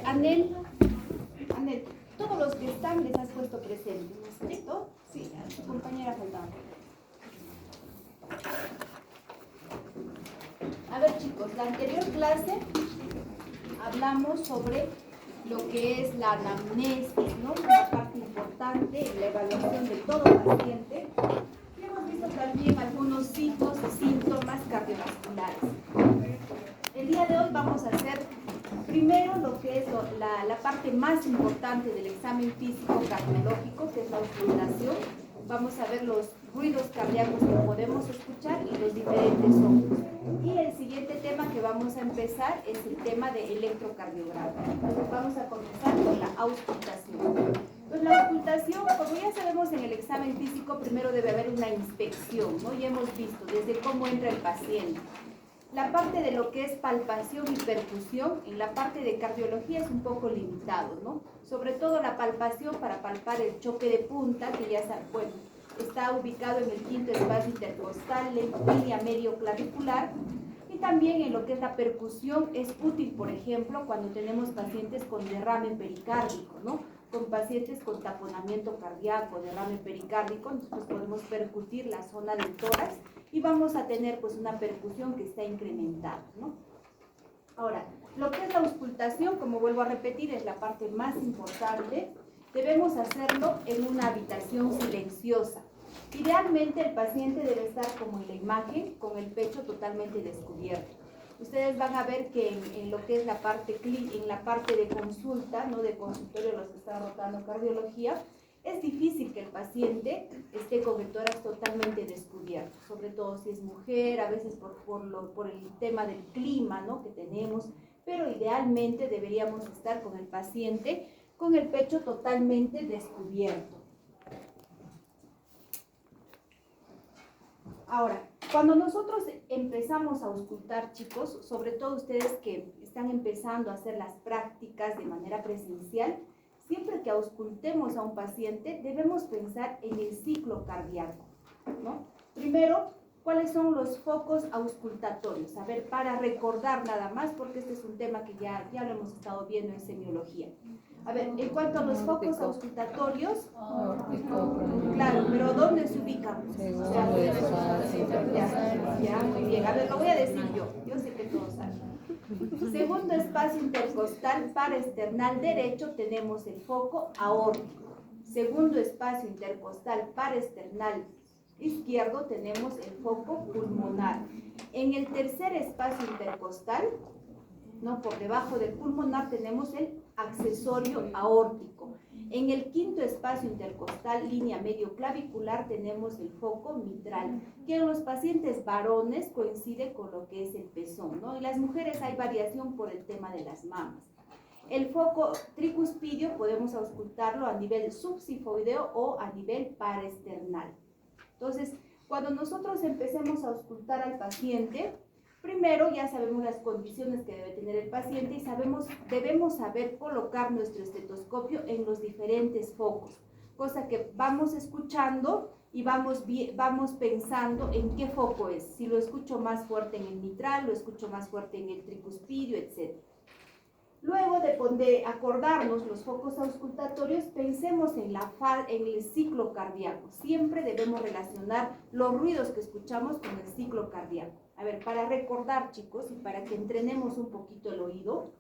Anel, todos los que están les has puesto presente, ¿no es cierto? Sí, a tu compañera faltaba. A ver chicos, la anterior clase hablamos sobre lo que es la anamnesis, ¿no? Una parte importante en la evaluación de todo paciente. Y hemos visto también algunos signos y síntomas cardiovasculares. El día de hoy vamos a hacer primero lo que es la parte más importante del examen físico cardiológico, que es la auscultación. Vamos a ver los ruidos cardíacos que podemos escuchar y los diferentes sonidos. Y el siguiente tema que vamos a empezar es el tema de electrocardiograma. Entonces vamos a comenzar con la auscultación. Pues la auscultación, como ya sabemos en el examen físico, primero debe haber una inspección, ¿no? Ya hemos visto desde cómo entra el paciente. La parte de lo que es palpación y percusión, en la parte de cardiología es un poco limitado, ¿no? Sobre todo la palpación para palpar el choque de punta, que ya bueno, está ubicado en el quinto espacio intercostal, línea medio clavicular, y también en lo que es la percusión es útil, por ejemplo, cuando tenemos pacientes con derrame pericárdico, ¿no? Con pacientes con taponamiento cardíaco, derrame pericárdico, entonces podemos percutir la zona del tórax y vamos a tener pues una percusión que está incrementada, ¿no? Ahora, lo que es la auscultación, como vuelvo a repetir, es la parte más importante. Debemos hacerlo en una habitación silenciosa. Idealmente el paciente debe estar como en la imagen, con el pecho totalmente descubierto. Ustedes van a ver que en lo que es la parte de consulta, ¿no? De consultorio, los que están rotando cardiología, es difícil que el paciente esté con el tórax totalmente descubierto, sobre todo si es mujer, a veces por el tema del clima, ¿no? Que tenemos, pero idealmente deberíamos estar con el paciente con el pecho totalmente descubierto. Ahora, cuando nosotros empezamos a auscultar, chicos, sobre todo ustedes que están empezando a hacer las prácticas de manera presencial, siempre que auscultemos a un paciente debemos pensar en el ciclo cardíaco, ¿no? Primero, ¿cuáles son los focos auscultatorios? A ver, para recordar nada más, porque este es un tema que ya lo hemos estado viendo en semiología. A ver, en cuanto a los focos auscultatorios, claro, pero ¿dónde se ubican? Ya, muy bien. A ver, lo voy a decir yo sé que todos saben. Segundo espacio intercostal paraesternal derecho tenemos el foco aórtico. Segundo espacio intercostal paraesternal izquierdo tenemos el foco pulmonar. En el tercer espacio intercostal, ¿no? Por debajo del pulmonar tenemos el accesorio aórtico. En el quinto espacio intercostal, línea medio clavicular, tenemos el foco mitral, que en los pacientes varones coincide con lo que es el pezón, ¿no? En las mujeres hay variación por el tema de las mamas. El foco tricuspidio podemos auscultarlo a nivel subsifoideo o a nivel paraesternal. Entonces, cuando nosotros empecemos a auscultar al paciente, primero ya sabemos las condiciones que debe tener el paciente y debemos saber colocar nuestro estetoscopio en los diferentes focos, cosa que vamos escuchando y vamos pensando en qué foco es, si lo escucho más fuerte en el mitral, lo escucho más fuerte en el tricuspidio, etc. Luego de acordarnos los focos auscultatorios, pensemos en el ciclo cardíaco. Siempre debemos relacionar los ruidos que escuchamos con el ciclo cardíaco. A ver, para recordar, chicos, y para que entrenemos un poquito el oído,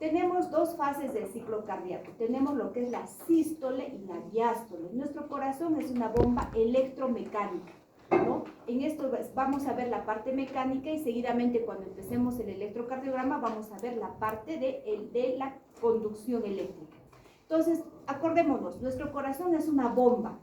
tenemos dos fases del ciclo cardíaco. Tenemos lo que es la sístole y la diástole. Nuestro corazón es una bomba electromecánica, ¿no? En esto vamos a ver la parte mecánica y seguidamente cuando empecemos el electrocardiograma vamos a ver la parte de la conducción eléctrica. Entonces, acordémonos, nuestro corazón es una bomba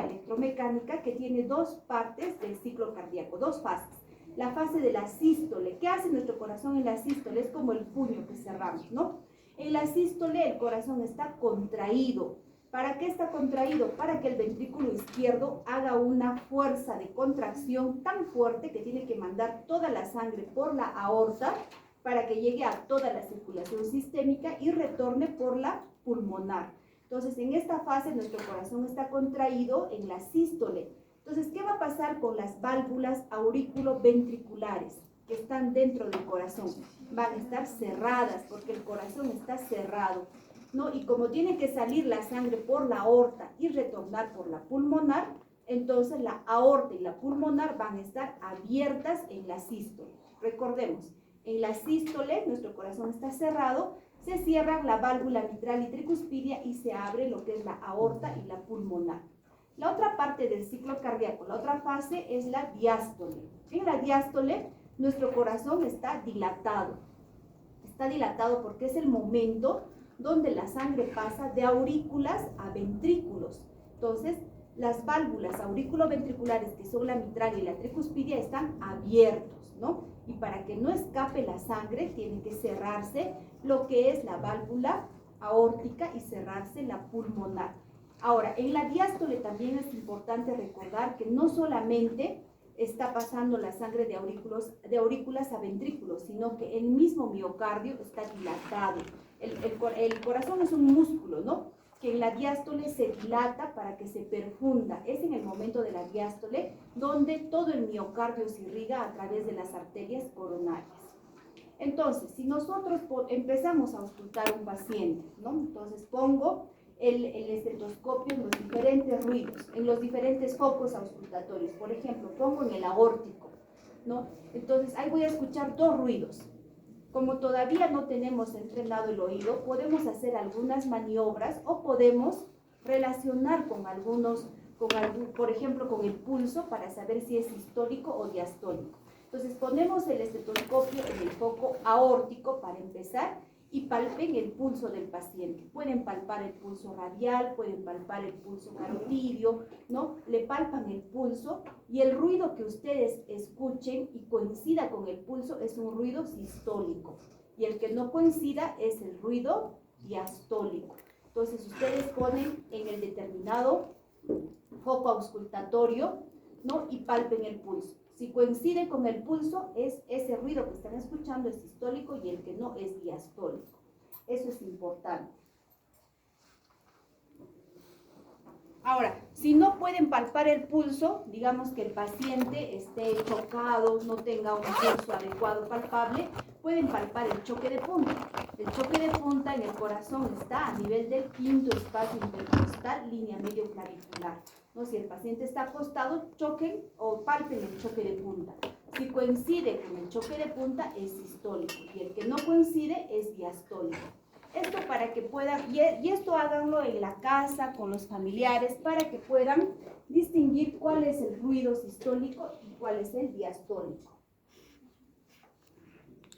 electromecánica que tiene dos partes del ciclo cardíaco, dos fases. La fase de la sístole. ¿Qué hace nuestro corazón en la sístole? Es como el puño que cerramos, ¿no? En la sístole el corazón está contraído. ¿Para qué está contraído? Para que el ventrículo izquierdo haga una fuerza de contracción tan fuerte que tiene que mandar toda la sangre por la aorta para que llegue a toda la circulación sistémica y retorne por la pulmonar. Entonces, en esta fase nuestro corazón está contraído en la sístole. Entonces, ¿qué va a pasar con las válvulas auriculoventriculares? que están dentro del corazón van a estar cerradas porque el corazón está cerrado, ¿no? Y como tiene que salir la sangre por la aorta y retornar por la pulmonar, entonces la aorta y la pulmonar van a estar abiertas en la sístole. Recordemos, en la sístole nuestro corazón está cerrado, se cierra la válvula mitral y tricuspidia y se abre lo que es la aorta y la pulmonar. La otra parte del ciclo cardíaco, la otra fase es la diástole. En la diástole nuestro corazón está dilatado. Está dilatado porque es el momento donde la sangre pasa de aurículas a ventrículos. Entonces, las válvulas auriculoventriculares, que son la mitral y la tricuspidia, están abiertos, ¿no? Y para que no escape la sangre, tiene que cerrarse lo que es la válvula aórtica y cerrarse la pulmonar. Ahora, en la diástole también es importante recordar que no solamente está pasando la sangre de aurículas a ventrículos, sino que el mismo miocardio está dilatado. El corazón es un músculo, ¿no? Que en la diástole se dilata para que se perfunda. Es en el momento de la diástole donde todo el miocardio se irriga a través de las arterias coronarias. Entonces, si nosotros empezamos a auscultar a un paciente, ¿no? Entonces pongo el estetoscopio en los diferentes ruidos, en los diferentes focos auscultatorios. Por ejemplo, pongo en el aórtico, ¿no? Entonces, ahí voy a escuchar dos ruidos. Como todavía no tenemos entrenado el oído, podemos hacer algunas maniobras o podemos relacionar con por ejemplo, con el pulso para saber si es sistólico o diastólico. Entonces, ponemos el estetoscopio en el foco aórtico para empezar y palpen el pulso del paciente. Pueden palpar el pulso radial, pueden palpar el pulso carotidio, ¿no? Le palpan el pulso y el ruido que ustedes escuchen y coincida con el pulso es un ruido sistólico. Y el que no coincida es el ruido diastólico. Entonces, ustedes ponen en el determinado foco auscultatorio, ¿no? Y palpen el pulso. Si coincide con el pulso, ese ruido que están escuchando es sistólico y el que no es diastólico. Eso es importante. Ahora, si no pueden palpar el pulso, digamos que el paciente esté chocado, no tenga un pulso adecuado palpable, pueden palpar el choque de punta. El choque de punta en el corazón está a nivel del quinto espacio intercostal, línea medio clavicular. ¿No? Si el paciente está acostado, choquen o palpen el choque de punta. Si coincide con el choque de punta, es sistólico, y el que no coincide es diastólico. Esto para que puedan, y esto háganlo en la casa, con los familiares, para que puedan distinguir cuál es el ruido sistólico y cuál es el diastólico.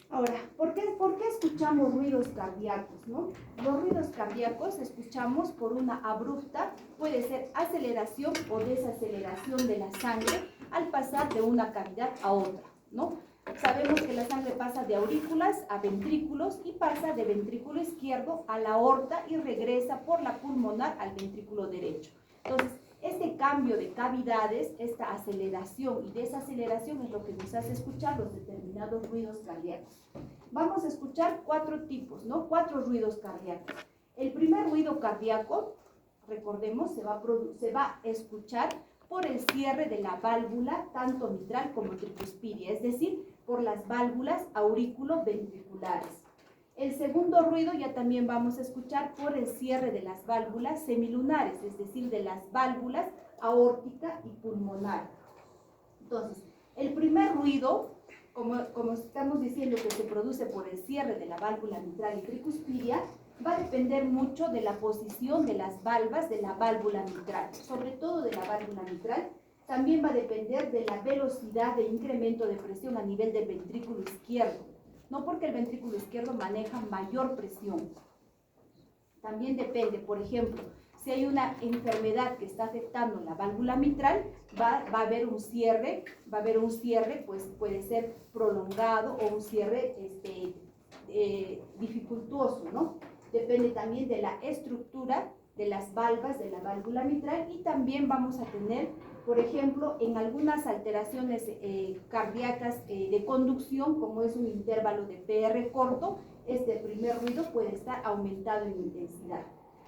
Ahora, ¿por qué escuchamos ruidos cardíacos, no? Los ruidos cardíacos escuchamos por una abrupta, puede ser aceleración o desaceleración de la sangre al pasar de una cavidad a otra, ¿no? Sabemos que la sangre pasa de aurículas a ventrículos y pasa de ventrículo izquierdo a la aorta y regresa por la pulmonar al ventrículo derecho. Entonces, este cambio de cavidades, esta aceleración y desaceleración es lo que nos hace escuchar los determinados ruidos cardíacos. Vamos a escuchar 4 tipos, ¿no? 4 ruidos cardíacos. El primer ruido cardíaco, recordemos, se va a escuchar por el cierre de la válvula, tanto mitral como tricuspidia, es decir, por las válvulas aurículo-ventriculares. El segundo ruido ya también vamos a escuchar por el cierre de las válvulas semilunares, es decir, de las válvulas aórtica y pulmonar. Entonces, el primer ruido, como estamos diciendo que se produce por el cierre de la válvula mitral y tricuspidia, va a depender mucho de la posición de las valvas de la válvula mitral, sobre todo de la válvula mitral. También va a depender de la velocidad de incremento de presión a nivel del ventrículo izquierdo, no porque el ventrículo izquierdo maneja mayor presión. También depende, por ejemplo, si hay una enfermedad que está afectando la válvula mitral, va a haber un cierre, pues puede ser prolongado o un cierre dificultuoso, ¿no? Depende también de la estructura de las valvas de la válvula mitral y también vamos a tener, por ejemplo, en algunas alteraciones cardíacas de conducción, como es un intervalo de PR corto, este primer ruido puede estar aumentado en intensidad.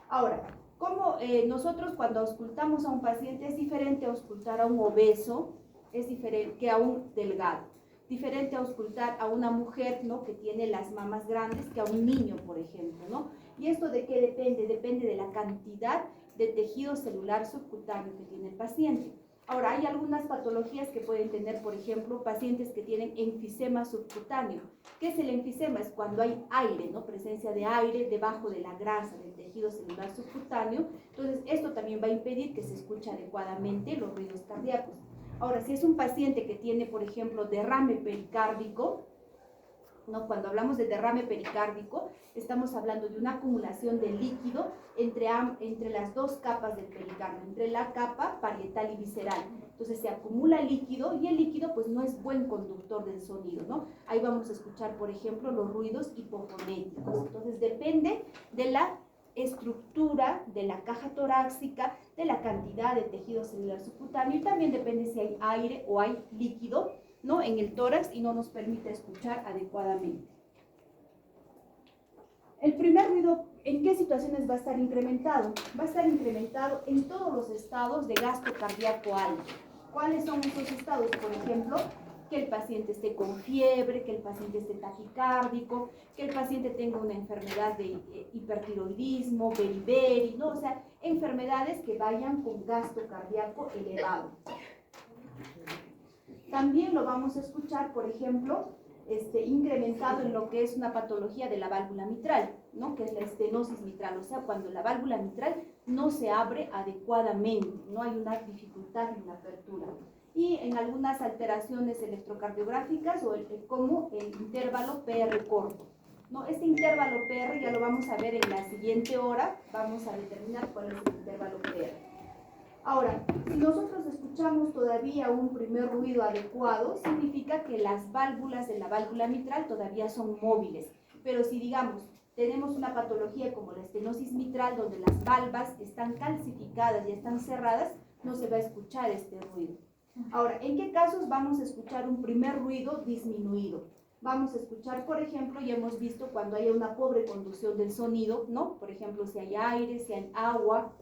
Ahora, como nosotros cuando auscultamos a un paciente es diferente auscultar a un obeso, es diferente que a un delgado. Diferente a auscultar a una mujer, ¿no?, que tiene las mamas grandes que a un niño, por ejemplo, ¿no? ¿Y esto de qué depende? Depende de la cantidad de tejido celular subcutáneo que tiene el paciente. Ahora, hay algunas patologías que pueden tener, por ejemplo, pacientes que tienen enfisema subcutáneo. ¿Qué es el enfisema? Es cuando hay aire, ¿no?, presencia de aire debajo de la grasa del tejido celular subcutáneo. Entonces, esto también va a impedir que se escuche adecuadamente los ruidos cardíacos. Ahora, si es un paciente que tiene, por ejemplo, derrame pericárdico, ¿no? Cuando hablamos de derrame pericárdico, estamos hablando de una acumulación de líquido entre las dos capas del pericardio, entre la capa parietal y visceral. Entonces se acumula líquido y el líquido pues no es buen conductor del sonido, ¿no? Ahí vamos a escuchar, por ejemplo, los ruidos hipofonéticos. Entonces depende de la estructura de la caja torácica, de la cantidad de tejido celular subcutáneo y también depende si hay aire o hay líquido, ¿no?, en el tórax y no nos permite escuchar adecuadamente. El primer ruido, ¿en qué situaciones va a estar incrementado? Va a estar incrementado en todos los estados de gasto cardíaco alto. ¿Cuáles son esos estados? Por ejemplo, que el paciente esté con fiebre, que el paciente esté taquicárdico, que el paciente tenga una enfermedad de hipertiroidismo, beriberi, ¿no? O sea, enfermedades que vayan con gasto cardíaco elevado. También lo vamos a escuchar, por ejemplo, incrementado en lo que es una patología de la válvula mitral, ¿no?, que es la estenosis mitral, o sea, cuando la válvula mitral no se abre adecuadamente, no hay una dificultad en la apertura. Y en algunas alteraciones electrocardiográficas como el intervalo PR corto, ¿no? Este intervalo PR ya lo vamos a ver en la siguiente hora, vamos a determinar cuál es el intervalo PR. Ahora, si nosotros escuchamos todavía un primer ruido adecuado, significa que las válvulas de la válvula mitral todavía son móviles. Pero si, digamos, tenemos una patología como la estenosis mitral, donde las valvas están calcificadas y están cerradas, no se va a escuchar este ruido. Ahora, ¿en qué casos vamos a escuchar un primer ruido disminuido? Vamos a escuchar, por ejemplo, ya hemos visto cuando haya una pobre conducción del sonido, ¿no? Por ejemplo, si hay aire, si hay agua.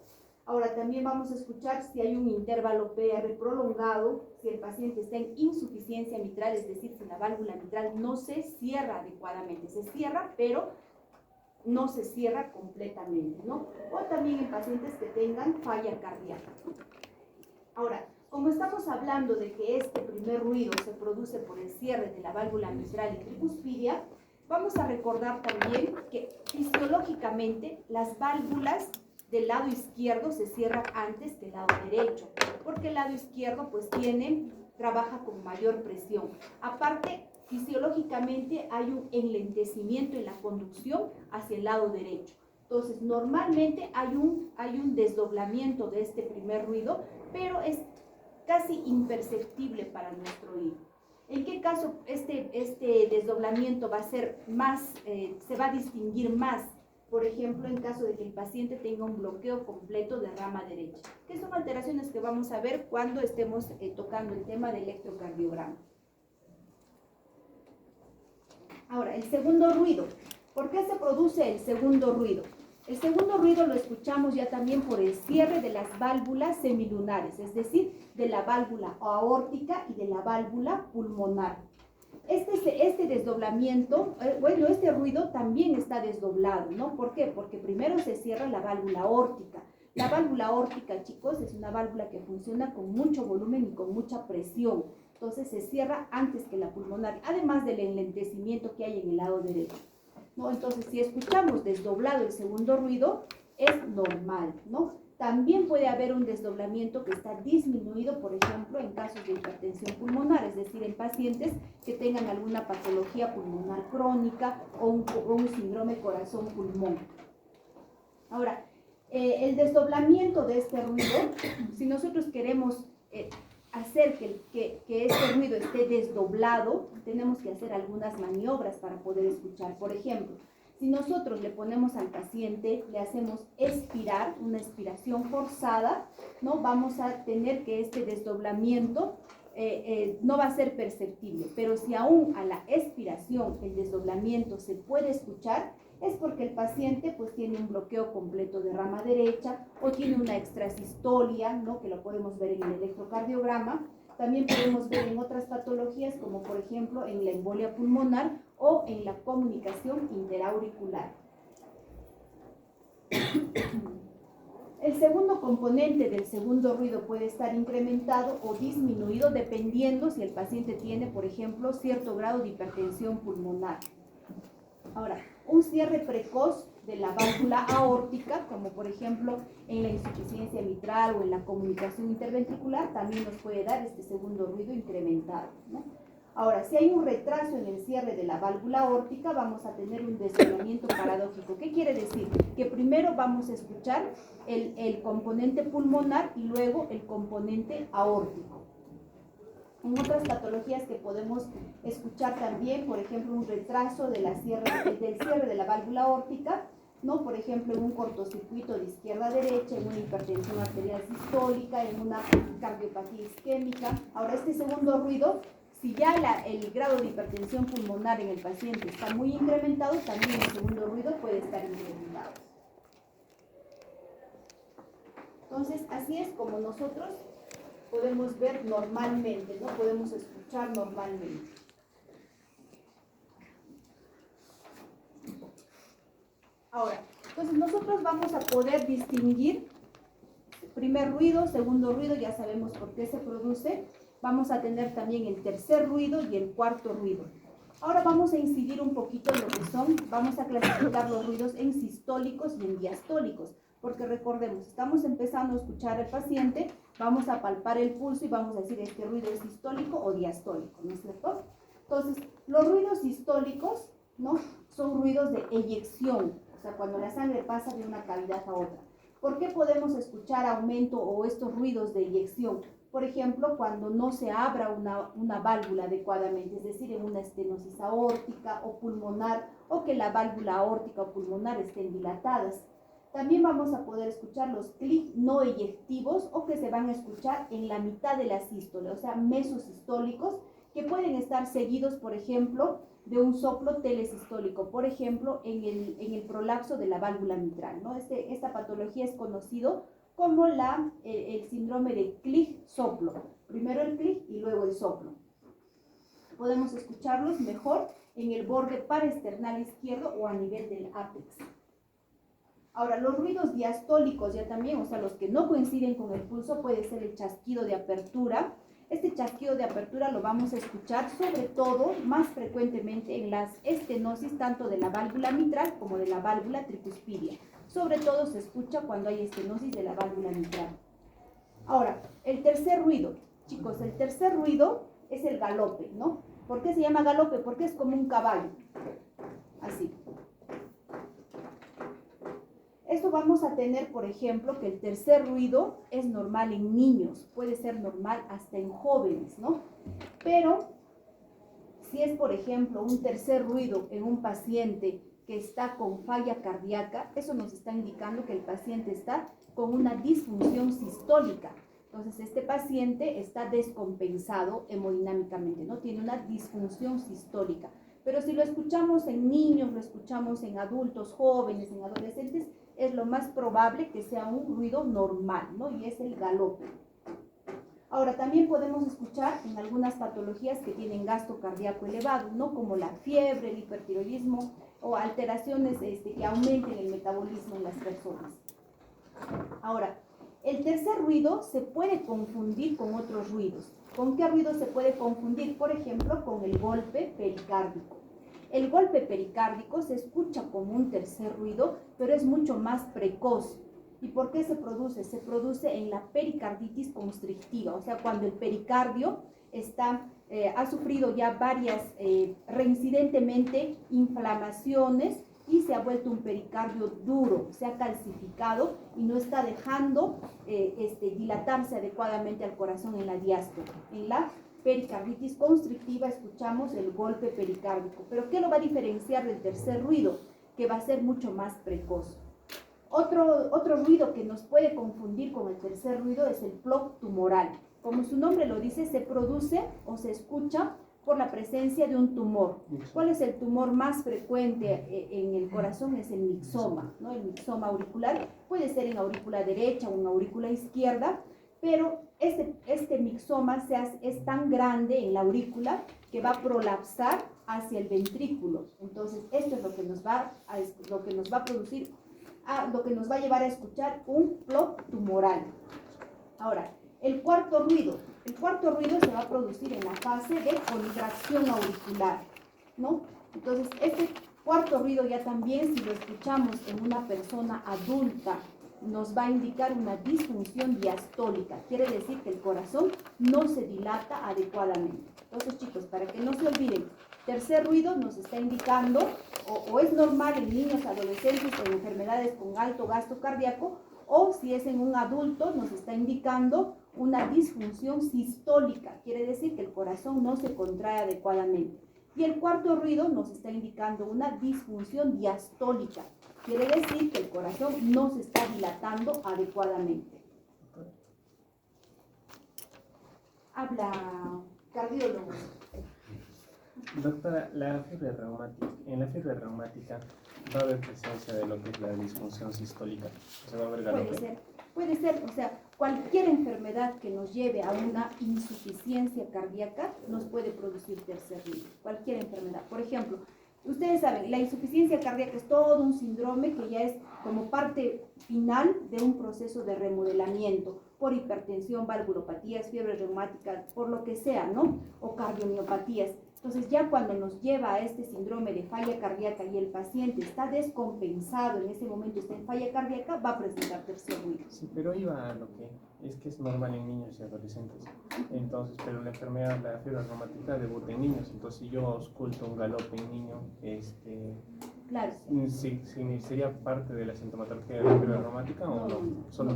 Ahora también vamos a escuchar si hay un intervalo PR prolongado, si el paciente está en insuficiencia mitral, es decir, si la válvula mitral no se cierra adecuadamente, se cierra pero no se cierra completamente, ¿no? O también en pacientes que tengan falla cardíaca. Ahora, como estamos hablando de que este primer ruido se produce por el cierre de la válvula mitral y tricuspidia, vamos a recordar también que fisiológicamente las válvulas del lado izquierdo se cierran antes que el lado derecho, porque el lado izquierdo pues trabaja con mayor presión. Aparte, fisiológicamente hay un enlentecimiento en la conducción hacia el lado derecho. Entonces, normalmente hay un desdoblamiento de este primer ruido, pero es casi imperceptible para nuestro oído. ¿En qué caso este desdoblamiento va a ser más, se va a distinguir más? Por ejemplo, en caso de que el paciente tenga un bloqueo completo de rama derecha, que son alteraciones que vamos a ver cuando estemos tocando el tema de electrocardiograma. Ahora, el segundo ruido. ¿Por qué se produce el segundo ruido? El segundo ruido lo escuchamos ya también por el cierre de las válvulas semilunares, es decir, de la válvula aórtica y de la válvula pulmonar. Este desdoblamiento, este ruido también está desdoblado, ¿no? ¿Por qué? Porque primero se cierra la válvula aórtica. La válvula aórtica, chicos, es una válvula que funciona con mucho volumen y con mucha presión. Entonces se cierra antes que la pulmonar, además del enlentecimiento que hay en el lado derecho, ¿no? Entonces, si escuchamos desdoblado el segundo ruido, es normal, ¿no? También puede haber un desdoblamiento que está disminuido, por ejemplo, en casos de hipertensión pulmonar, es decir, en pacientes que tengan alguna patología pulmonar crónica o un síndrome corazón-pulmón. Ahora, el desdoblamiento de este ruido, si nosotros queremos hacer que este ruido esté desdoblado, tenemos que hacer algunas maniobras para poder escuchar. Por ejemplo, si nosotros le ponemos al paciente, le hacemos expirar, una expiración forzada, ¿no? Vamos a tener que este desdoblamiento no va a ser perceptible, pero si aún a la expiración el desdoblamiento se puede escuchar, es porque el paciente pues tiene un bloqueo completo de rama derecha o tiene una extrasistolia, ¿no?, que lo podemos ver en el electrocardiograma, También podemos ver en otras patologías, como por ejemplo en la embolia pulmonar o en la comunicación interauricular. El segundo componente del segundo ruido puede estar incrementado o disminuido dependiendo si el paciente tiene, por ejemplo, cierto grado de hipertensión pulmonar. Ahora, un cierre precoz de la válvula aórtica, como por ejemplo en la insuficiencia mitral o en la comunicación interventricular, también nos puede dar este segundo ruido incrementado, ¿no? Ahora, si hay un retraso en el cierre de la válvula aórtica, vamos a tener un desviamiento paradójico. ¿Qué quiere decir? Que primero vamos a escuchar el componente pulmonar y luego el componente aórtico. En otras patologías que podemos escuchar también, por ejemplo, un retraso del cierre de la válvula aórtica, ¿no? Por ejemplo, en un cortocircuito de izquierda a derecha, en una hipertensión arterial sistólica, en una cardiopatía isquémica. Ahora, este segundo ruido, si ya el grado de hipertensión pulmonar en el paciente está muy incrementado, también el segundo ruido puede estar incrementado. Entonces, así es como nosotros podemos ver normalmente, ¿no? Podemos escuchar normalmente. Ahora, entonces nosotros vamos a poder distinguir primer ruido, segundo ruido, ya sabemos por qué se produce. Vamos a tener también el tercer ruido y el cuarto ruido. Ahora vamos a incidir un poquito en lo que son, vamos a clasificar los ruidos en sistólicos y en diastólicos, porque recordemos, estamos empezando a escuchar al paciente, vamos a palpar el pulso y vamos a decir este ruido es sistólico o diastólico, ¿no es cierto? Entonces, los ruidos sistólicos, ¿no? Son ruidos de eyección, o sea, cuando la sangre pasa de una cavidad a otra. ¿Por qué podemos escuchar aumento o estos ruidos de eyección? Por ejemplo, cuando no se abra una válvula adecuadamente, es decir, en una estenosis aórtica o pulmonar, o que la válvula aórtica o pulmonar estén dilatadas. También vamos a poder escuchar los clics no eyectivos o que se van a escuchar en la mitad de la sístole, o sea, mesosistólicos, que pueden estar seguidos, por ejemplo, de un soplo telesistólico, por ejemplo, en el prolapso de la válvula mitral, ¿no? Esta patología es conocido como el síndrome de clic-soplo. Primero el clic y luego el soplo. Podemos escucharlos mejor en el borde paraesternal izquierdo o a nivel del ápex. Ahora, los ruidos diastólicos ya también, o sea, los que no coinciden con el pulso, puede ser el chasquido de apertura. Este chasquido de apertura lo vamos a escuchar sobre todo, más frecuentemente en las estenosis tanto de la válvula mitral como de la válvula tricuspidia. Sobre todo se escucha cuando hay estenosis de la válvula mitral. Ahora, el tercer ruido, chicos, el tercer ruido es el galope, ¿no? ¿Por qué se llama galope? Porque es como un caballo, así. Esto vamos a tener, por ejemplo, que el tercer ruido es normal en niños, puede ser normal hasta en jóvenes, ¿no? Pero si es, por ejemplo, un tercer ruido en un paciente que está con falla cardíaca, eso nos está indicando que el paciente está con una disfunción sistólica. Entonces, este paciente está descompensado hemodinámicamente, ¿no? Tiene una disfunción sistólica. Pero si lo escuchamos en niños, lo escuchamos en adultos jóvenes, en adolescentes, es lo más probable que sea un ruido normal, ¿no? Y es el galope. Ahora, también podemos escuchar en algunas patologías que tienen gasto cardíaco elevado, ¿no? Como la fiebre, el hipertiroidismo o alteraciones que aumenten el metabolismo en las personas. Ahora, el tercer ruido se puede confundir con otros ruidos. ¿Con qué ruido se puede confundir? Por ejemplo, con el golpe pericárdico. El golpe pericárdico se escucha como un tercer ruido, pero es mucho más precoz. ¿Y por qué se produce? Se produce en la pericarditis constrictiva, o sea, cuando el pericardio ha sufrido ya reincidentemente inflamaciones y se ha vuelto un pericardio duro, se ha calcificado y no está dejando dilatarse adecuadamente al corazón en la diástole. En la pericarditis constrictiva escuchamos el golpe pericárdico. ¿Pero qué lo va a diferenciar del tercer ruido? Que va a ser mucho más precoz. Otro ruido que nos puede confundir con el tercer ruido es el plop tumoral. Como su nombre lo dice, se produce o se escucha por la presencia de un tumor. ¿Cuál es el tumor más frecuente en el corazón? Es el mixoma, ¿no? El mixoma auricular puede ser en aurícula derecha o en aurícula izquierda, pero este mixoma es tan grande en la aurícula que va a prolapsar hacia el ventrículo. Entonces, esto es lo que nos va a producir, lo que nos va a llevar a escuchar un plop tumoral. Ahora, el cuarto ruido se va a producir en la fase de contracción auricular, ¿no? Entonces, este cuarto ruido ya también, si lo escuchamos en una persona adulta, nos va a indicar una disfunción diastólica. Quiere decir que el corazón no se dilata adecuadamente. Entonces, chicos, para que no se olviden, tercer ruido nos está indicando, o es normal en niños, adolescentes o en enfermedades con alto gasto cardíaco, o si es en un adulto, nos está indicando una disfunción sistólica. Quiere decir que el corazón no se contrae adecuadamente. Y el cuarto ruido nos está indicando una disfunción diastólica. Quiere decir que el corazón no se está dilatando adecuadamente. Habla cardiólogo. Doctora, en la fiebre reumática va a haber presencia de lo que es la disfunción sistólica. O sea, va a haber galope. Puede ser, o sea, cualquier enfermedad que nos lleve a una insuficiencia cardíaca nos puede producir tercer ruido. Cualquier enfermedad. Por ejemplo, ustedes saben, la insuficiencia cardíaca es todo un síndrome que ya es como parte final de un proceso de remodelamiento por hipertensión, valvulopatías, fiebre reumática, por lo que sea, ¿no? O cardiomiopatías. Entonces, ya cuando nos lleva a este síndrome de falla cardíaca y el paciente está descompensado, en ese momento está en falla cardíaca, va a presentar tercer ruido. Sí, pero iba a lo que es normal en niños y adolescentes. Entonces, pero la enfermedad, la fiebre reumática debuta en niños. Entonces, si yo ausculto un galope en niño, claro. Sí, ¿sería parte de la sintomatología de la fiebre reumática o no? Solo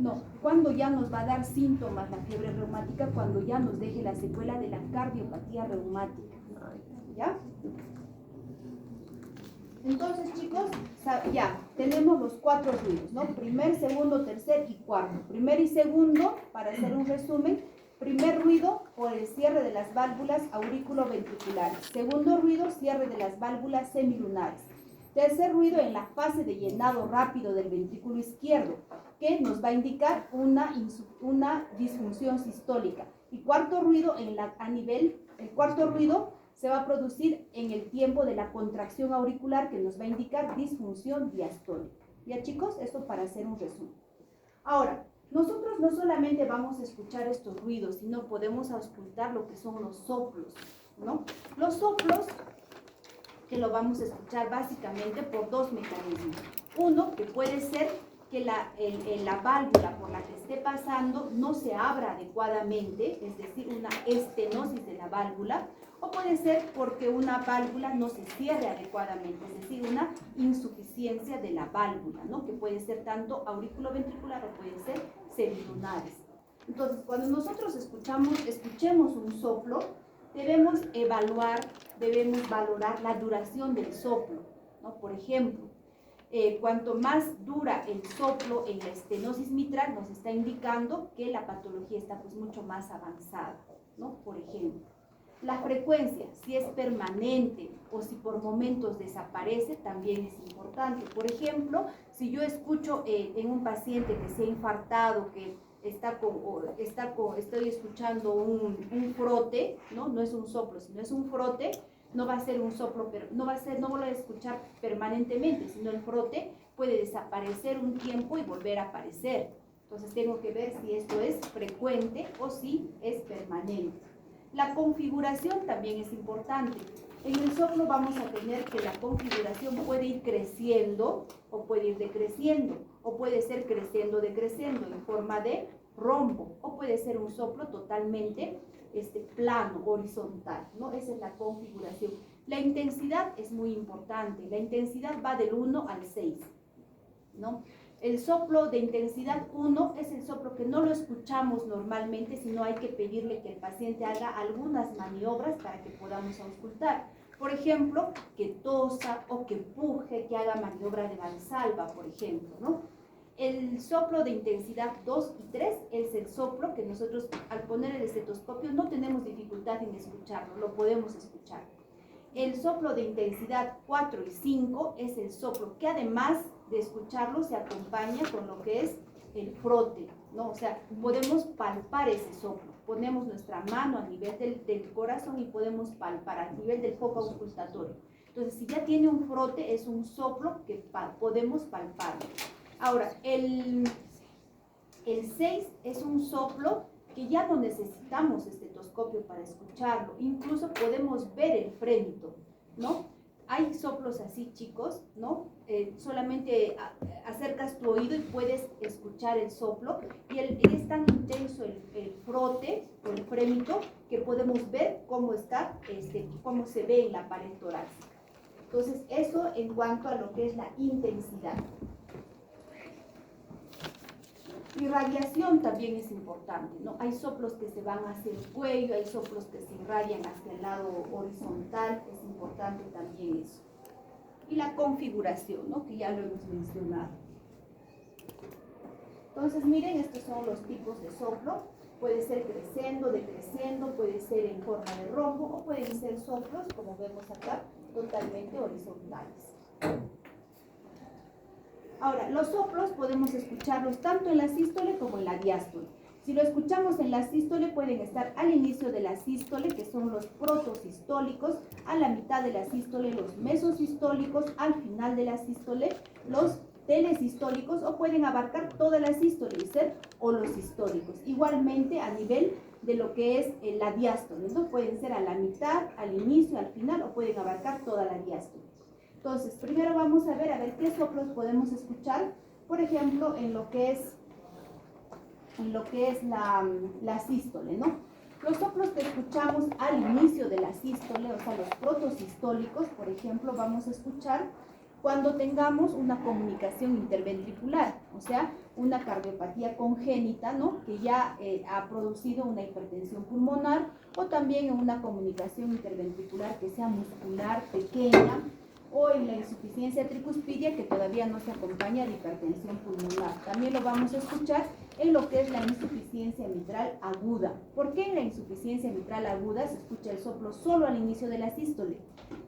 no, cuando ya nos va a dar síntomas la fiebre reumática, cuando ya nos deje la secuela de la cardiopatía reumática. ¿Ya? Entonces, chicos, ya tenemos los 4 ruidos, ¿no? Primer, segundo, tercer y cuarto. Primer y segundo, para hacer un resumen, primer ruido por el cierre de las válvulas aurículo-ventriculares. Segundo ruido, cierre de las válvulas semilunares. Tercer ruido en la fase de llenado rápido del ventrículo izquierdo, que nos va a indicar una disfunción sistólica. Y cuarto ruido el cuarto ruido se va a producir en el tiempo de la contracción auricular, que nos va a indicar disfunción diastólica. ¿Ya, chicos? Esto para hacer un resumen. Ahora, nosotros no solamente vamos a escuchar estos ruidos, sino podemos auscultar lo que son los soplos, ¿no? Los soplos que lo vamos a escuchar básicamente por 2 mecanismos. Uno, que puede ser que la válvula por la que esté pasando no se abra adecuadamente, es decir, una estenosis de la válvula, o puede ser porque una válvula no se cierre adecuadamente, es decir, una insuficiencia de la válvula, ¿no? Que puede ser tanto auriculoventricular o puede ser semilunares. Entonces, cuando nosotros escuchemos un soplo, debemos valorar la duración del soplo, ¿no? Por ejemplo, cuanto más dura el soplo en la estenosis mitral, nos está indicando que la patología está pues mucho más avanzada, ¿no? Por ejemplo, la frecuencia, si es permanente o si por momentos desaparece, también es importante. Por ejemplo, si yo escucho en un paciente que se ha infartado, que estoy escuchando un frote, ¿no? No es un soplo, sino es un frote, no va a ser un soplo, pero no lo voy a escuchar permanentemente, sino el frote puede desaparecer un tiempo y volver a aparecer. Entonces tengo que ver si esto es frecuente o si es permanente. La configuración también es importante. En el soplo vamos a tener que la configuración puede ir creciendo o puede ir decreciendo, o puede ser decreciendo en forma de rombo, o puede ser un soplo totalmente plano, horizontal, ¿no? Esa es la configuración. La intensidad es muy importante. La intensidad va del 1 al 6, ¿no? El soplo de intensidad 1 es el soplo que no lo escuchamos normalmente, sino hay que pedirle que el paciente haga algunas maniobras para que podamos auscultar. Por ejemplo, que tosa o que puje, que haga maniobra de Valsalva, por ejemplo, ¿no? El soplo de intensidad 2 y 3 es el soplo que nosotros al poner el estetoscopio no tenemos dificultad en escucharlo, lo podemos escuchar. El soplo de intensidad 4 y 5 es el soplo que además de escucharlo se acompaña con lo que es el frote, ¿no? O sea, podemos palpar ese soplo. Ponemos nuestra mano a nivel del corazón y podemos palpar a nivel del foco auscultatorio. Entonces, si ya tiene un frote, es un soplo que podemos palpar. Ahora, el 6 es un soplo que ya no necesitamos estetoscopio para escucharlo. Incluso podemos ver el frémito, ¿no? Hay soplos así, chicos, ¿no? Solamente acercas tu oído y puedes escuchar el soplo. Y es tan intenso el frote o el frémito que podemos ver cómo está, cómo se ve en la pared torácica. Entonces, eso en cuanto a lo que es la intensidad. Irradiación también es importante, ¿no? Hay soplos que se van hacia el cuello, hay soplos que se irradian hacia el lado horizontal, es importante también eso. Y la configuración, ¿no? Que ya lo hemos mencionado. Entonces, miren, estos son los tipos de soplo. Puede ser creciendo, decreciendo, puede ser en forma de rombo o pueden ser soplos, como vemos acá, totalmente horizontales. Ahora, los soplos podemos escucharlos tanto en la sístole como en la diástole. Si lo escuchamos en la sístole, pueden estar al inicio de la sístole, que son los protosistólicos, a la mitad de la sístole, los mesosistólicos, al final de la sístole, los telesistólicos, o pueden abarcar toda la sístole y ser holosistólicos. Igualmente, a nivel de lo que es la diástole, ¿no? Pueden ser a la mitad, al inicio, al final, o pueden abarcar toda la diástole. Entonces, primero vamos a ver qué soplos podemos escuchar, por ejemplo, en lo que es la sístole, ¿no? Los soplos que escuchamos al inicio de la sístole, o sea, los protosistólicos, por ejemplo, vamos a escuchar cuando tengamos una comunicación interventricular, o sea, una cardiopatía congénita, ¿no? Que ya ha producido una hipertensión pulmonar, o también en una comunicación interventricular que sea muscular, pequeña, o en la insuficiencia tricuspidia que todavía no se acompaña de hipertensión pulmonar. También lo vamos a escuchar en lo que es la insuficiencia mitral aguda. ¿Por qué en la insuficiencia mitral aguda se escucha el soplo solo al inicio de la sístole?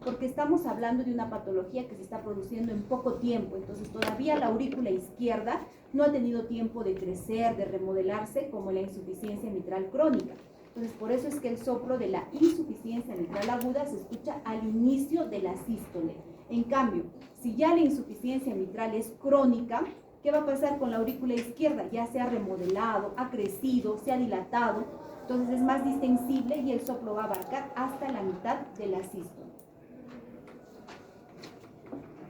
Porque estamos hablando de una patología que se está produciendo en poco tiempo, entonces todavía la aurícula izquierda no ha tenido tiempo de crecer, de remodelarse como en la insuficiencia mitral crónica. Entonces, por eso es que el soplo de la insuficiencia mitral aguda se escucha al inicio de la sístole. En cambio, si ya la insuficiencia mitral es crónica, ¿qué va a pasar con la aurícula izquierda? Ya se ha remodelado, ha crecido, se ha dilatado, entonces es más distensible y el soplo va a abarcar hasta la mitad de la sístole.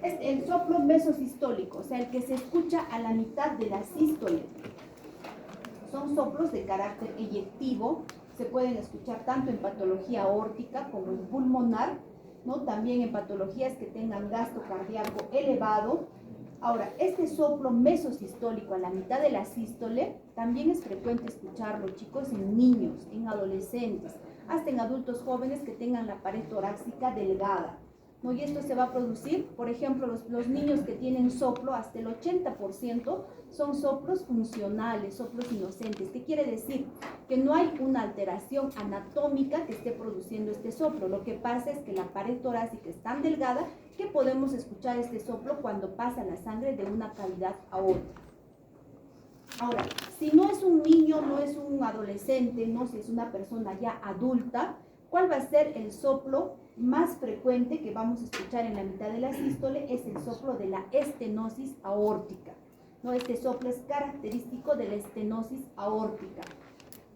Es el soplo mesosistólico, o sea, el que se escucha a la mitad de la sístole. Son soplos de carácter eyectivo, se pueden escuchar tanto en patología aórtica como en pulmonar, ¿no? También en patologías que tengan gasto cardíaco elevado. Ahora, este soplo mesosistólico a la mitad de la sístole también es frecuente escucharlo, chicos, en niños, en adolescentes, hasta en adultos jóvenes que tengan la pared torácica delgada, ¿no? Y esto se va a producir, por ejemplo, los niños que tienen soplo, hasta el 80% son soplos funcionales, soplos inocentes. ¿Qué quiere decir? Que no hay una alteración anatómica que esté produciendo este soplo. Lo que pasa es que la pared torácica es tan delgada que podemos escuchar este soplo cuando pasa la sangre de una cavidad a otra. Ahora, si no es un niño, no es un adolescente, no, si es una persona ya adulta, ¿cuál va a ser el soplo más frecuente que vamos a escuchar en la mitad de la sístole? Es el soplo de la estenosis aórtica, ¿no? Este soplo es característico de la estenosis aórtica,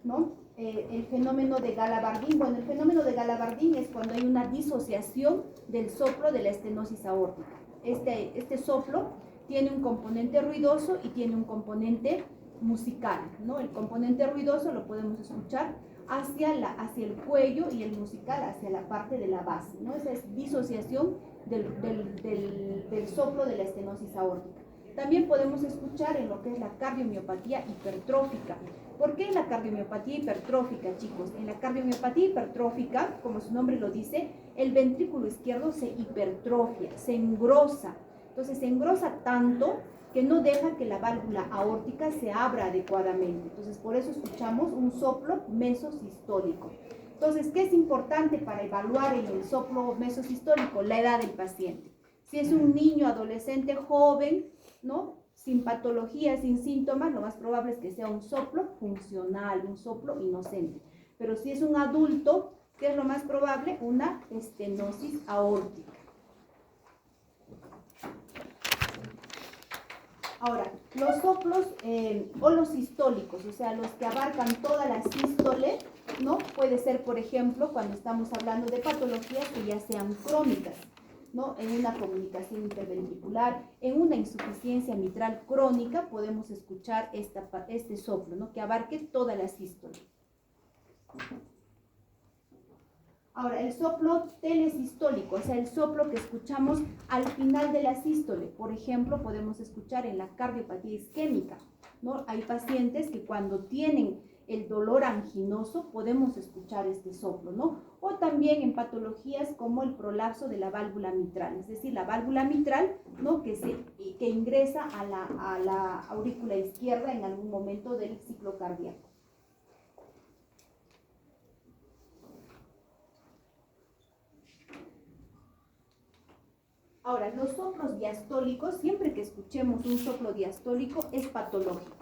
¿no? El fenómeno de Galabardín, bueno, el fenómeno de Galabardín es cuando hay una disociación del soplo de la estenosis aórtica. Este soplo tiene un componente ruidoso y tiene un componente musical, ¿no? El componente ruidoso lo podemos escuchar hacia el cuello y el musical hacia la parte de la base, ¿no? Esa es disociación del soplo de la estenosis aórtica. También podemos escuchar en lo que es la cardiomiopatía hipertrófica. ¿Por qué la cardiomiopatía hipertrófica, chicos? En la cardiomiopatía hipertrófica, como su nombre lo dice, el ventrículo izquierdo se hipertrofia, se engrosa. Entonces se engrosa tanto que no deja que la válvula aórtica se abra adecuadamente. Entonces, por eso escuchamos un soplo mesosistólico. Entonces, ¿qué es importante para evaluar en el soplo mesosistólico? La edad del paciente. Si es un niño, adolescente, joven, ¿no? sin patología, sin síntomas, lo más probable es que sea un soplo funcional, un soplo inocente. Pero si es un adulto, ¿qué es lo más probable? Una estenosis aórtica. Ahora, los soplos o los sistólicos, o sea, los que abarcan toda la sístole, ¿no? Puede ser, por ejemplo, cuando estamos hablando de patologías que ya sean crónicas, ¿no? En una comunicación interventricular, en una insuficiencia mitral crónica, podemos escuchar este soplo, ¿no? Que abarque toda la sístole. Ahora, el soplo telesistólico, o sea, el soplo que escuchamos al final de la sístole. Por ejemplo, podemos escuchar en la cardiopatía isquémica, ¿no? Hay pacientes que cuando tienen el dolor anginoso podemos escuchar este soplo, ¿no? O también en patologías como el prolapso de la válvula mitral, es decir, la válvula mitral, ¿no? que ingresa a la aurícula izquierda en algún momento del ciclo cardíaco. Ahora, los soplos diastólicos, siempre que escuchemos un soplo diastólico, es patológico.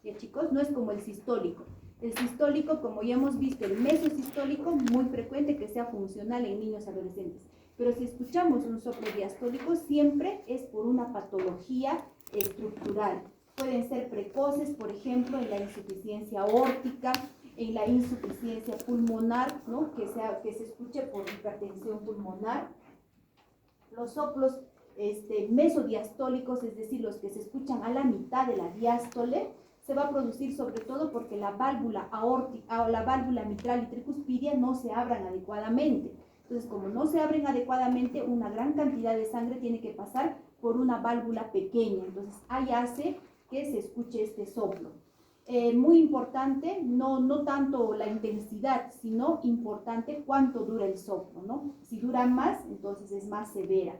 ¿Ya, chicos? No es como el sistólico. El sistólico, como ya hemos visto, el mesosistólico, muy frecuente que sea funcional en niños adolescentes. Pero si escuchamos un soplo diastólico, siempre es por una patología estructural. Pueden ser precoces, por ejemplo, en la insuficiencia aórtica, en la insuficiencia pulmonar, ¿no? que se escuche por hipertensión pulmonar. Los soplos mesodiastólicos, es decir, los que se escuchan a la mitad de la diástole, se va a producir sobre todo porque la válvula aórtica o la válvula mitral y tricuspidia no se abran adecuadamente. Entonces, como no se abren adecuadamente, una gran cantidad de sangre tiene que pasar por una válvula pequeña. Entonces, ahí hace que se escuche este soplo. Muy importante, no tanto la intensidad, sino importante cuánto dura el soplo, ¿no? Si dura más, entonces es más severa.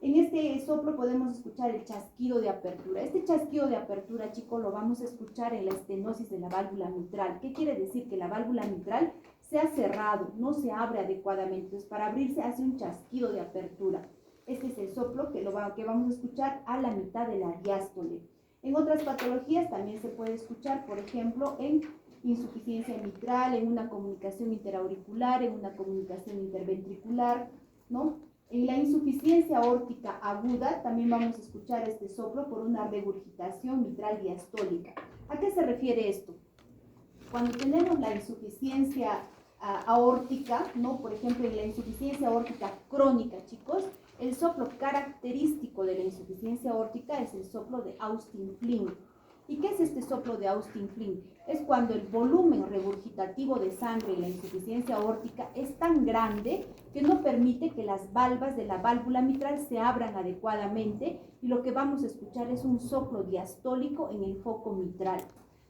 En este soplo podemos escuchar el chasquido de apertura. Este chasquido de apertura, chicos, lo vamos a escuchar en la estenosis de la válvula mitral. ¿Qué quiere decir? Que la válvula mitral se ha cerrado, no se abre adecuadamente. Entonces, para abrirse hace un chasquido de apertura. Este es el soplo que vamos a escuchar a la mitad de la diástole. En otras patologías también se puede escuchar, por ejemplo, en insuficiencia mitral, en una comunicación interauricular, en una comunicación interventricular, ¿no? En la insuficiencia aórtica aguda también vamos a escuchar este soplo por una regurgitación mitral diastólica. ¿A qué se refiere esto? Cuando tenemos la insuficiencia aórtica, ¿no? Por ejemplo, en la insuficiencia aórtica crónica, chicos, el soplo característico de la insuficiencia aórtica es el soplo de Austin-Flynn. ¿Y qué es este soplo de Austin-Flynn? Es cuando el volumen regurgitativo de sangre en la insuficiencia aórtica es tan grande que no permite que las valvas de la válvula mitral se abran adecuadamente y lo que vamos a escuchar es un soplo diastólico en el foco mitral.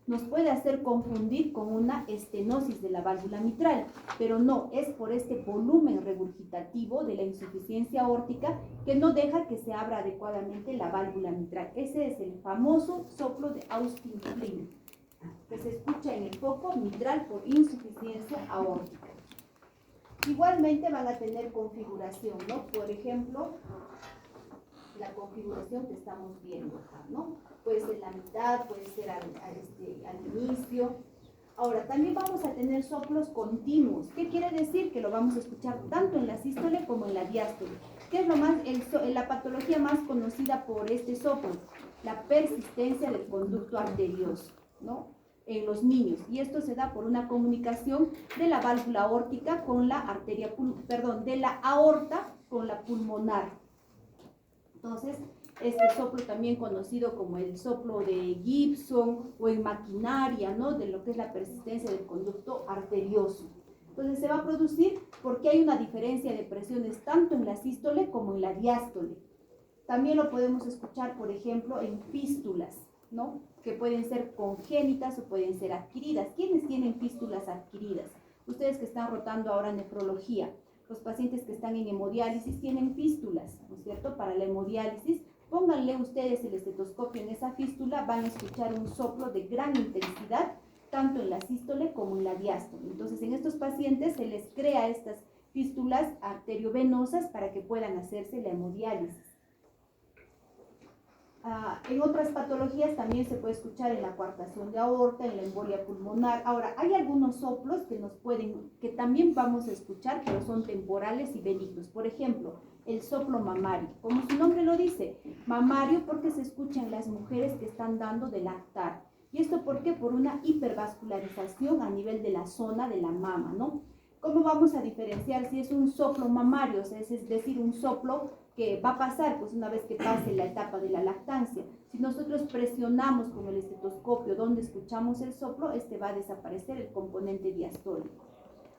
Nos puede hacer confundir con una estenosis de la válvula mitral, pero no, es por este volumen regurgitativo de la insuficiencia aórtica que no deja que se abra adecuadamente la válvula mitral. Ese es el famoso soplo de Austin-Flynn, que se escucha en el foco mitral por insuficiencia aórtica. Igualmente van a tener configuración, ¿no? Por ejemplo, la configuración que estamos viendo acá, ¿no? Puede ser la mitad, puede ser al inicio. Ahora, también vamos a tener soplos continuos. ¿Qué quiere decir? Que lo vamos a escuchar tanto en la sístole como en la diástole. ¿Qué es la patología más conocida por este soplo? La persistencia del conducto arterioso, ¿no? En los niños. Y esto se da por una comunicación de la válvula aórtica con la de la aorta con la pulmonar. Entonces, este soplo también conocido como el soplo de Gibson o en maquinaria, ¿no? De lo que es la persistencia del conducto arterioso. Entonces, se va a producir porque hay una diferencia de presiones tanto en la sístole como en la diástole. También lo podemos escuchar, por ejemplo, en fístulas, ¿no? Que pueden ser congénitas o pueden ser adquiridas. ¿Quiénes tienen fístulas adquiridas? Ustedes que están rotando ahora nefrología. Los pacientes que están en hemodiálisis tienen fístulas, ¿no es cierto? Para la hemodiálisis, pónganle ustedes el estetoscopio en esa fístula, van a escuchar un soplo de gran intensidad, tanto en la sístole como en la diástole. Entonces, en estos pacientes se les crea estas fístulas arteriovenosas para que puedan hacerse la hemodiálisis. En otras patologías también se puede escuchar en la coartación de aorta, en la embolia pulmonar. Ahora, hay algunos soplos que también vamos a escuchar, pero son temporales y benignos. Por ejemplo, el soplo mamario, como su nombre lo dice, mamario porque se escucha en las mujeres que están dando de lactar. ¿Y esto por qué? Por una hipervascularización a nivel de la zona de la mama, ¿no? ¿Cómo vamos a diferenciar si es un soplo mamario, o sea, es decir, un soplo que va a pasar pues una vez que pase la etapa de la lactancia? Si nosotros presionamos con el estetoscopio donde escuchamos el soplo, este va a desaparecer el componente diastólico.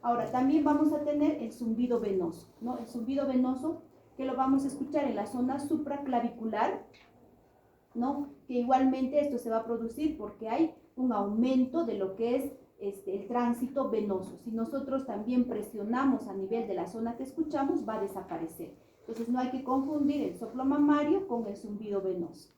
Ahora, también vamos a tener el zumbido venoso, ¿no? El zumbido venoso que lo vamos a escuchar en la zona supraclavicular, ¿no? Que igualmente esto se va a producir porque hay un aumento de lo que es el tránsito venoso. Si nosotros también presionamos a nivel de la zona que escuchamos, va a desaparecer. Entonces no hay que confundir el soplo mamario con el zumbido venoso.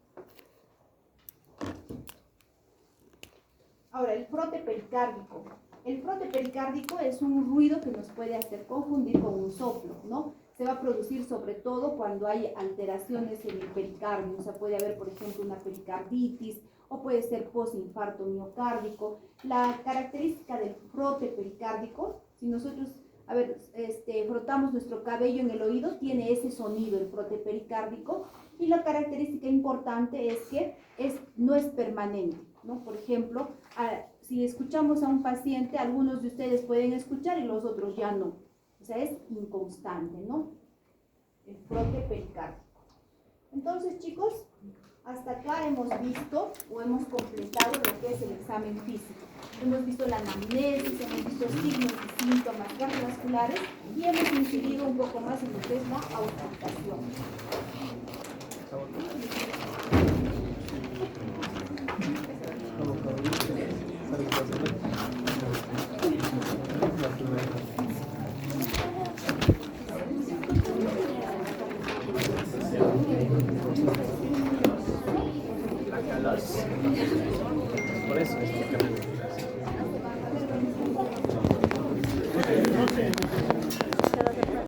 Ahora, el frote pericárdico. El frote pericárdico es un ruido que nos puede hacer confundir con un soplo, ¿no? Se va a producir sobre todo cuando hay alteraciones en el pericardio. O sea, puede haber, por ejemplo, una pericarditis o puede ser posinfarto miocárdico. La característica del frote pericárdico, si nosotros, frotamos nuestro cabello en el oído, tiene ese sonido, el frote pericárdico. Y la característica importante es que no es permanente, ¿no? Por ejemplo, si escuchamos a un paciente, algunos de ustedes pueden escuchar y los otros ya no. O sea, es inconstante, ¿no? El frote pericárdico. Entonces, chicos, hasta acá hemos visto o hemos completado lo que es el examen físico. Hemos visto la anamnesis, hemos visto signos y síntomas cardiovasculares y hemos incidido un poco más en lo que es la auscultación. Por eso es que